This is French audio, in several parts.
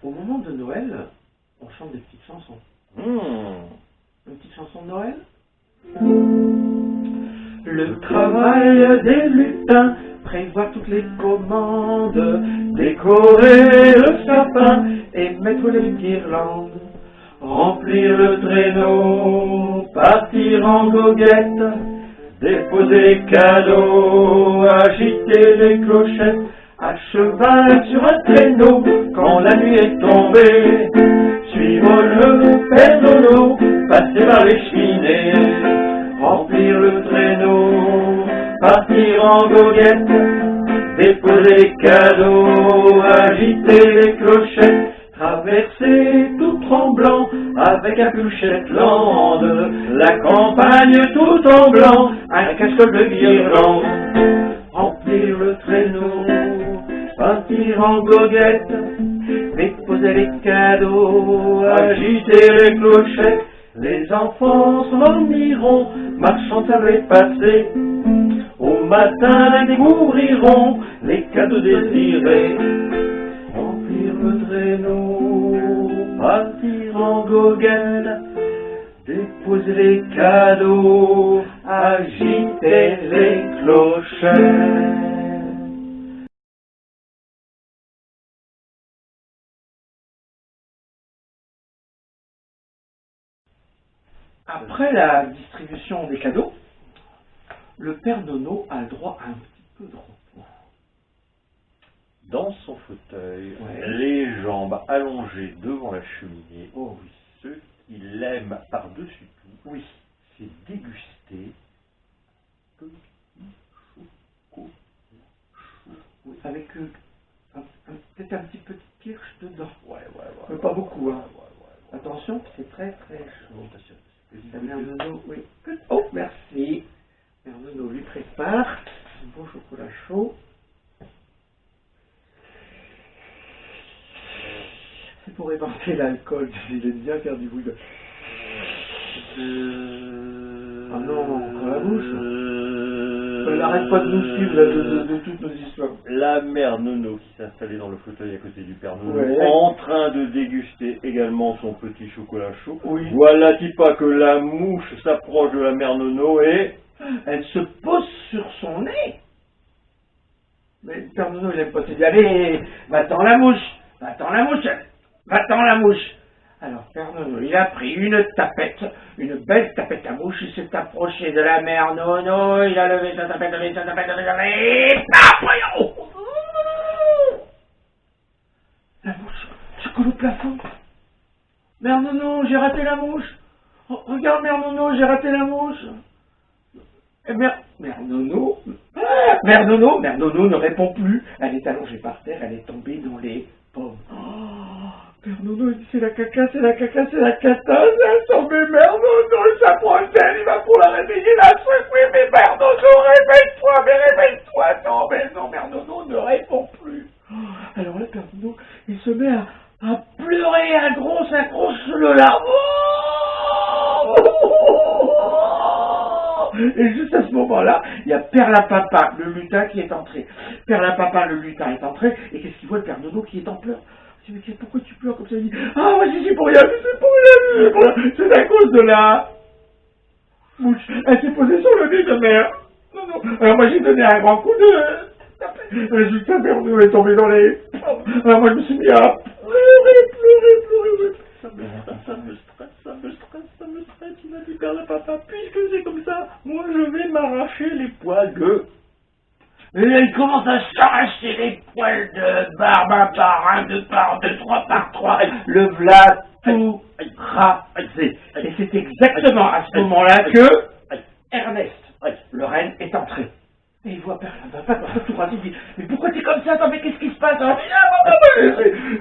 Au moment de Noël, on chante des petites chansons. Une petite chanson de Noël? Le travail des lutins prévoit toutes les commandes, décorer le sapin et mettre les guirlandes, remplir le traîneau, partir en goguette, déposer les cadeaux, agiter les clochettes, à cheval sur un traîneau, quand la nuit est tombée, suivre le Père Nono, passer par les cheminées, remplir le traîneau, partir en goguette, déposer les cadeaux, agiter les clochettes, traverser tout tremblant avec un Shetland, la campagne tout en blanc, un cache-col de guirlande, remplir le traîneau, partir en goguette, déposer les cadeaux, agiter les clochettes, les enfants s'endormiront, marchant à les passer, au matin découvriront les cadeaux désirés, remplir le traîneau, partir en goguette, déposer les cadeaux, agiter les clochettes. Après la distribution des cadeaux, le Père Nono a le droit à un petit peu de repos. Dans son fauteuil, les jambes allongées devant la cheminée, ce qu'il aime par-dessus tout, c'est déguster petit chocolat chaud. Avec peut-être un petit peu de kirsch dedans. Mais pas beaucoup, hein. Attention, c'est très très chaud. La Mère Nono, Oh, merci. Mère Nono lui prépare un bon chocolat chaud. C'est pour épargner l'alcool. Il aime bien faire du bruit de... Ah non, dans la bouche. Elle n'arrête pas de nous suivre de toutes nos histoires. La Mère Nono qui s'est installée dans le fauteuil à côté du Père Nono, en train de déguster également son petit chocolat chaud. Voilà-t-il pas que la mouche s'approche de la Mère Nono et... elle se pose sur son nez. Mais le Père Nono, il aime pas se dire, allez, va-t'en la mouche, va-t'en la mouche, va-t'en la mouche. Alors, Père Nono, il a pris une tapette, une belle tapette à mouche, il s'est approché de la Mère Nono, il a levé sa tapette, et paf, voyons. La mouche se colle au plafond. Mère Nono, j'ai raté la mouche. Oh, regarde, Mère Nono, j'ai raté la mouche. Et Mère Nono ne répond plus. Elle est allongée par terre, elle est tombée dans les pommes. Père Nono, il dit c'est la caca, c'est la caca, c'est la cata, elle est tombée, Mère Nono, il s'approche d'elle, il va pour la réveiller, la secouer, mais Mère Nono, réveille-toi, non, Mère Nono ne répond plus. Alors là, Père Nono, il se met à pleurer, à grosse le larme. Et juste à ce moment-là, il y a Perlapapa, le lutin, qui est entré. Perlapapa, le lutin, est entré, et qu'est-ce qu'il voit, le Père Nono qui est en pleurs. Il dit, mais pourquoi tu pleures comme ça? Il dit, ah, moi, c'est pour rien, c'est à cause de la mouche. Elle s'est posée sur le nez de Mère. Non. Alors moi, j'ai donné un grand coup de... Résultat, Père Nono est tombé dans les... Alors moi, je me suis mis à pleurer. Ça me stresse, il a dit Perlapapa, puisque c'est comme ça, moi je vais m'arracher les poils de... Et il commence à s'arracher les poils de barbe, un par un, deux par deux, trois par trois, le v'là tout rasé. Et c'est exactement à ce moment-là que Ernest, le renne, est entré. Et il voit Perlapapa tout rasé, il dit, mais pourquoi t'es comme ça? Attends, mais qu'est-ce qui se passe?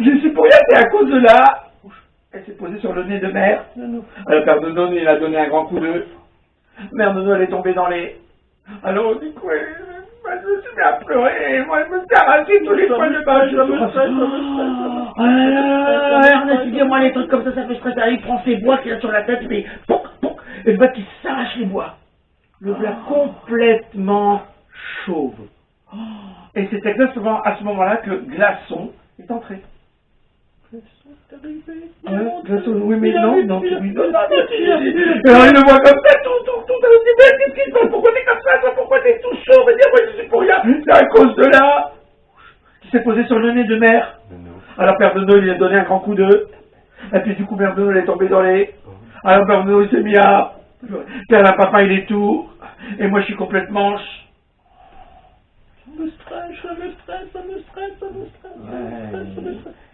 Je suis pour rien, c'est à cause de la... Elle s'est posée sur le nez de Mère Nono. Alors Père Nono, il a donné un grand coup de... Mère Nono, elle est tombée dans les... Alors on dit quoi? Je me suis mis à pleurer et moi je me suis arraché tous les poils de bas. Ça me stresse. Ernest, il dit moi les trucs comme ça fait stresser. Il prend ses bois qu'il a sur la tête et puis... Et le qui s'arrache les bois. Le voilà complètement chauve. Et c'est exactement à ce moment-là que Glaçon est entré. Oui, mais non, tu lui donnes pas. Alors il le voit comme ça, tout, qu'est-ce qui se passe? Pourquoi t'es comme ça? Pourquoi t'es tout chaud? Mais dire, moi je suis pour rien, c'est à cause de là qui s'est posé sur le nez de mère. Alors Père Nono, il lui a donné un grand coup de... Et puis du coup, Père Nono, il est tombé dans les... Alors Père Nono, il s'est mis à... Père la papa, il est tout. Et moi, je suis complètement... Ça me stresse.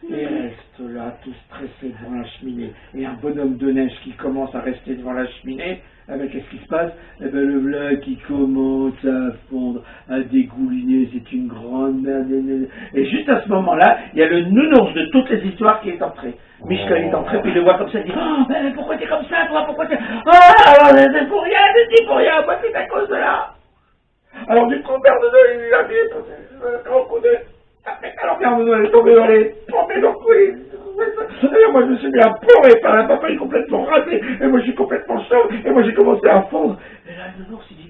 Il reste là, tout stressé devant la cheminée. Et un bonhomme de neige qui commence à rester devant la cheminée, eh ben, qu'est-ce qui se passe? Eh ben, le v'là qui commence à fondre, à dégouliner, c'est une grande merde. Et juste à ce moment-là, il y a le nounours de toutes les histoires qui est entré. Michel est entré, puis il le voit comme ça, il dit: oh, mais pourquoi t'es comme ça, toi? Pourquoi t'es... Oh, c'est pour rien, moi c'est à cause de là. Alors du coup, Père Nono, il a mis un grand coup de... Alors Père Nono, il est tombé dans les... Et moi je me suis mis à pleurer, par la papa il est complètement rasé, et moi je suis complètement chaud, et moi j'ai commencé à fondre. Et là le nounours il dit: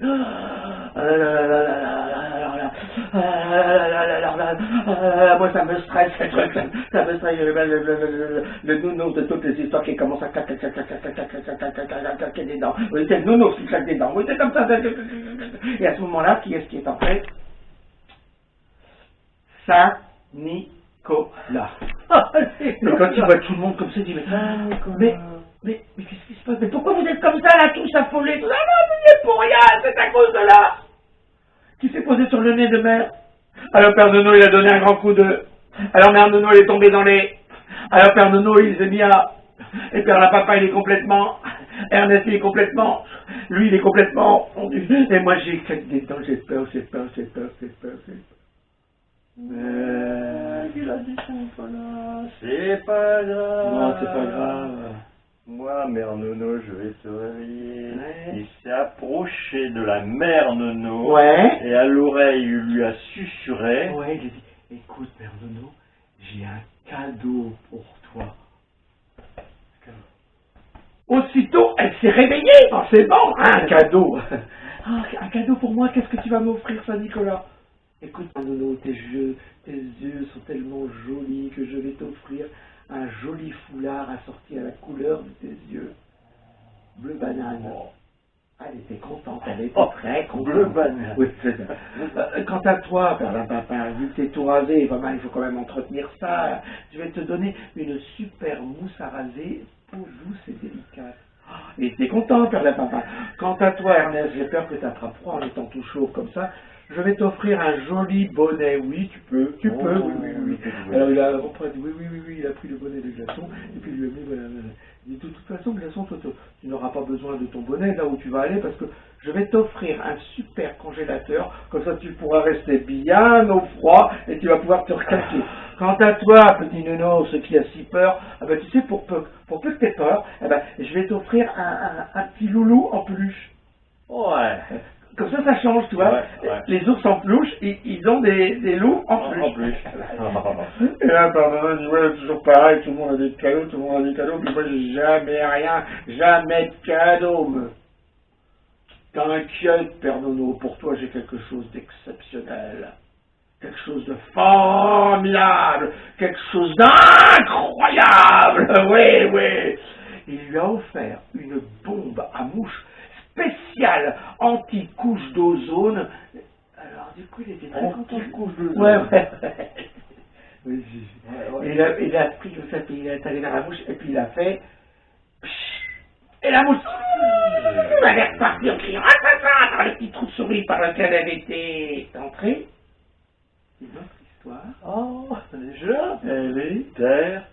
moi ça me stresse ce truc, ça me stresse, le nounours de toutes les histoires qui commence à claquer des dents. C'est le nounours qui claque des dents, c'est comme ça. Et à ce moment-là, qui est-ce qui est entré? Saint-Nicolas. Et quand il voit tout le monde comme ça, il dit: mais qu'est-ce qui se passe? Mais pourquoi vous êtes comme ça là, tous affolés? Ah non, c'est pour rien, c'est à cause de là. Qui s'est posé sur le nez de mère? Alors Père Nono, il a donné un grand coup de... Alors Mère Nono, il est tombé dans les... Alors Père Nono, il s'est mis à... Et Père la papa, il est complètement... Ernest, il est complètement... Lui, il est complètement fondu. Et moi, j'ai claqué des dents, j'ai peur. Il a dit Saint-Nicolas, c'est pas grave. Non, c'est pas grave. Moi, Mère Nono, je vais te réveiller. Ouais. Il s'est approché de la Mère Nono. Ouais. Et à l'oreille, il lui a susurré. Ouais, il a dit: écoute, Mère Nono, j'ai un cadeau pour toi. Aussitôt, elle s'est réveillée. Oh, c'est bon, un cadeau. Un cadeau pour moi, qu'est-ce que tu vas m'offrir, Saint-Nicolas? Écoute, Nono, tes yeux sont tellement jolis que je vais t'offrir un joli foulard assorti à la couleur de tes yeux. Bleu banane. Elle était contente, elle était très contente. Bleu banane. Oui, c'est ça. Quant à toi, Père la papa, vu que t'es tout rasé, vraiment, il faut quand même entretenir ça. Je vais te donner une super mousse à raser, peau douce et délicate. Et t'es content, Père la papa. Quant à toi, Ernest, j'ai peur que t'attrapes froid en étant tout chaud comme ça. Je vais t'offrir un joli bonnet. Oui, tu peux, oui. Alors il a il a pris le bonnet de Glaçon et puis il lui a mis, voilà. Il dit: de toute façon, Glaçon, toi, tu n'auras pas besoin de ton bonnet là où tu vas aller parce que je vais t'offrir un super congélateur, comme ça tu pourras rester bien au froid et tu vas pouvoir te recaquer. Quant à toi, petit nounours qui a si peur, tu sais, pour peu que tu aies peur, je vais t'offrir un petit loulou en peluche. Ouais. Comme ça change, tu vois. Ouais. Les ours en peluche, ils ont des loups en peluche. Et là, pardon, je vois toujours pareil, tout le monde a des cadeaux, puis moi j'ai jamais de cadeaux. T'inquiète, Père Nono, pour toi j'ai quelque chose d'exceptionnel. Quelque chose de formidable, quelque chose d'incroyable. Oui. Il lui a offert une bombe à mouches spéciale anti-couche d'ozone. Alors du coup il était très content. Anti-couche d'ozone. Ouais. Oui. Il a pris le fait, il est allé dans la mouche et puis il a fait... Et la mouche, elle est repartie en criant par le petit trou de souris par lequel elle était entrée. Une autre histoire. Oh, déjà. Elle est terre.